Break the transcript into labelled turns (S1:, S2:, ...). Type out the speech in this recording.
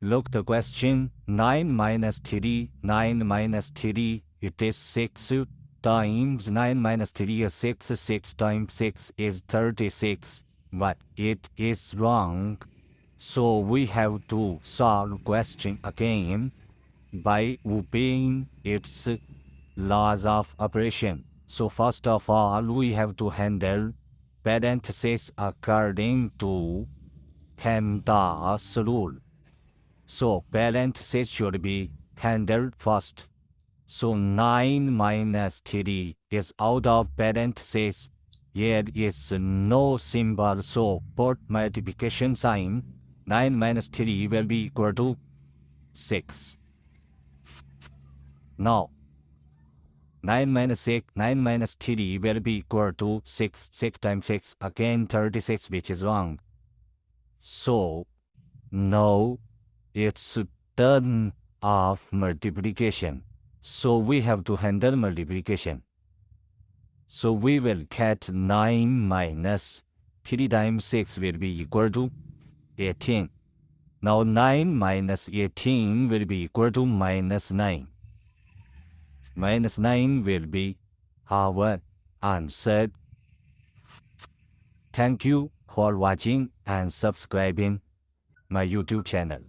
S1: Look the question. 9 minus 3, 9 minus 3, it is 6 times 9 minus 3 is 6, 6 times 6 is 36, but it is wrong. So we have to solve question again by obeying its laws of operation. So first of all, we have to handle parentheses according to theWRONG rule. So parentheses should be handled first. So 9 minus 3 is out of parentheses. Here is no symbol, so put multiplication sign. 9 minus 3 will be equal to 6. Now 9 minus 6, 9 minus 3 will be equal to 6. 6 times 6, again 36, which is wrong. So now it's turn of multiplication. So we have to handle multiplication. So we will get 9 minus 3 times 6 will be equal to 18. Now 9 minus 18 will be equal to minus 9. Minus 9 will be our answer. Thank you for watching and subscribing my YouTube channel.